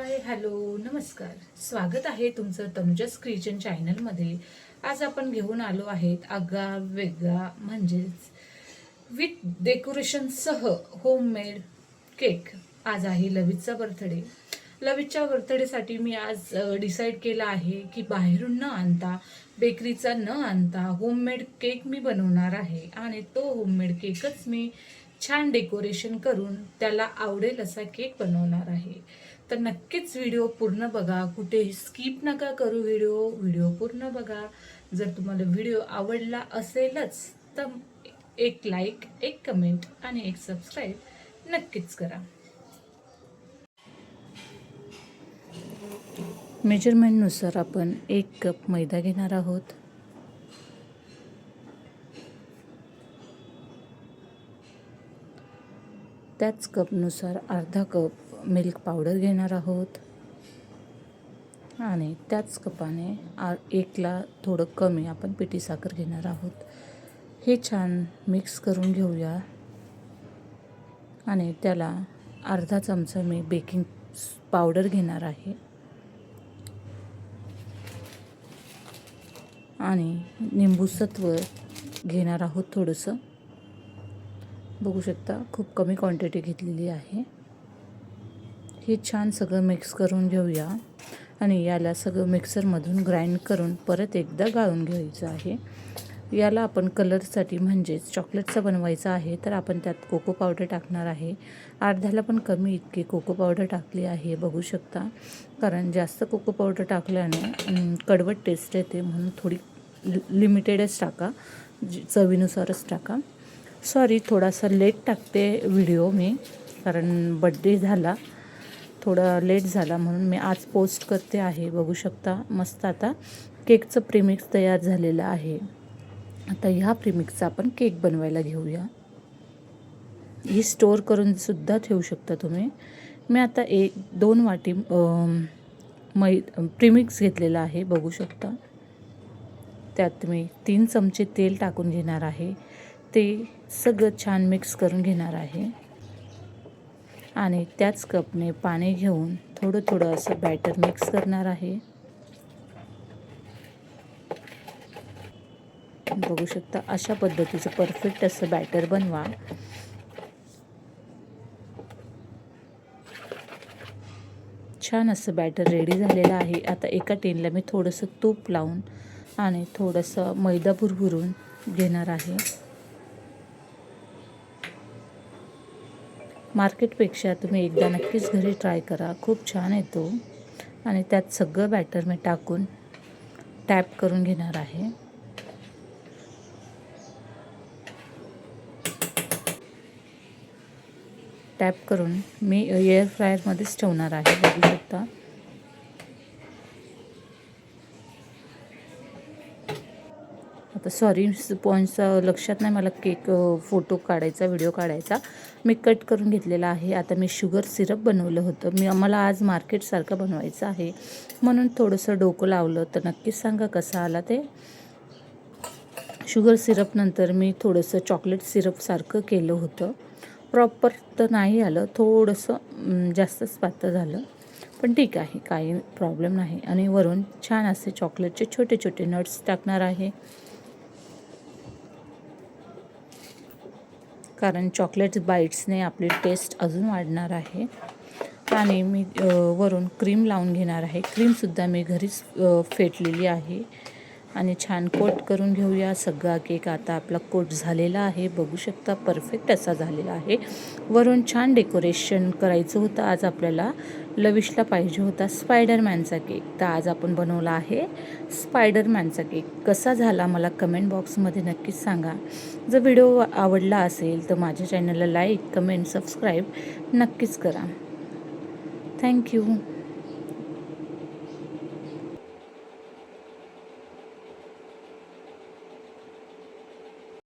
Hi hello नमस्कार. स्वागत आहे तुमचं तनुजास किचन चॅनलमध्ये. आज आपण घेऊन आलो आहेत आगळा वेगळा म्हणजेच विथ डेकोरेशनसह होममेड केक. आज आहे लवितचा बर्थडे. लवितच्या बर्थडेसाठी मी आज डिसाईड केलं आहे की बाहेरून न आणता, बेकरीचा न आणता होममेड केक मी बनवणार आहे. आणि तो होममेड केकच मी छान डेकोरेशन करून त्याला आवडेल असा केक बनवणार आहे. तर नक्कीच व्हिडिओ पूर्ण बघा, कुठेही स्किप नका करू. व्हिडिओ पूर्ण बघा. जर तुम्हाला व्हिडिओ आवडला असेलच तर एक लाईक, एक कमेंट आणि एक सबस्क्राईब नक्कीच करा. मेजरमेंटनुसार आपण 1 कप मैदा घेणार आहोत. त्याच कपनुसार अर्धा कप मिल्क पावडर घेणार आहोत आणि त्याच कपाने 1ला थोडं कमी आपण पिठी साखर घेणार आहोत. हे छान मिक्स करून घेऊया आणि त्याला अर्धा चमचा मी बेकिंग पावडर घेणार आहे आणि निंबू सत्व घेणार आहोत थोडंसं. बघू शकता खूप कमी क्वांटिटी घेतलेली आहे. हे छान सगळं मिक्स करून घेऊया आणि याला सगळं मिक्सरमधून ग्राइंड करून परत एकदा गाळून घ्यायचं आहे. याला आपण कलरसाठी म्हणजेच चॉकलेटचा बनवायचा आहे तर आपण त्यात कोको पावडर टाकणार आहे. अर्ध्याला पण कमी इतकी कोको पावडर टाकली आहे बघू शकता. कारण जास्त कोको पावडर टाकल्याने कडवट टेस्ट येते, म्हणून थोडी लिमिटेडच टाका, चवीनुसारच टाका. सॉरी थोडासा लेट टाकते व्हिडिओ मी, कारण बड्डे झाला, थोडा लेट झाला म्हणून मी आज पोस्ट करते आहे. बघू शकता मस्त आता केकचं प्रीमिक्स तयार झालेलं आहे. आता ह्या प्रीमिक्सचा आपण केक बनवायला घेऊया. ही स्टोअर करून सुद्धा ठेवू शकता तुम्ही. मी आता 1-2 वाटी प्रीमिक्स घेतलेला आहे बघू शकता. त्यात मी 3 चमचे तेल टाकून घेणार आहे. ते सगळं छान मिक्स करून घेणार आहे आणि त्याच कपने पाणी घेऊन थोडं असं बॅटर मिक्स करणार आहे. बघू शकता अशा पद्धतीचं परफेक्ट असं बॅटर बनवा. छान असं बॅटर रेडी झालेलं आहे. आता एका टिनला मी थोडंसं तूप लावून आणि थोडंसं मैदा भुरभुरून घेणार आहे. मार्केटपेक्षा तुम्ही एकदा नक्कीच घरी ट्राय करा, खूप छान येतो. आणि त्यात सगळं बॅटर मी टाकून टॅप करून घेणार आहे. टॅप करून मी एअर फ्रायरमध्येच ठेवणार आहे बघू शकता. आता सॉरी पॉईंटचं लक्षात नाही मला केक फोटो काढायचा, व्हिडिओ काढायचा. मी कट करून घेतलेला आहे. आता मी शुगर सिरप बनवलं होतं. मला आज मार्केटसारखं बनवायचं आहे म्हणून थोडंसं डोकं लावलं. तर नक्कीच सांगा कसं आला ते. शुगर सिरप नंतर मी थोडंसं चॉकलेट सिरपसारखं केलं होतं. प्रॉपर तर नाही आलं, थोडंसं जास्तच पातळ झालं, पण ठीक आहे, काही प्रॉब्लेम नाही. आणि वरून छान असे चॉकलेटचे छोटे छोटे नट्स टाकणार आहे, कारण चॉकलेट बाईट्सने आपली टेस्ट अजून वाढणार आहे. आणि मी वरून क्रीम लावून घेणार आहे. क्रीमसुद्धा मी घरीच फेटलेली आहे आणि छान कोट करून घेऊया. सगळा केक आता आपला कोट झालेला आहे बघू शकता, परफेक्ट असा झालेला आहे. वरून छान डेकोरेशन करायचं होतं. आज आपल्याला लविशला पाहिजे होता स्पायडरमॅनचा केक, तर आज आपण बनवला आहे स्पायडरमॅनचा केक. कसा झाला मला कमेंट बॉक्समध्ये नक्कीच सांगा. जर व्हिडिओ आवडला असेल तर माझ्या चॅनलला लाईक, कमेंट, सबस्क्राईब नक्कीच करा. थँक्यू.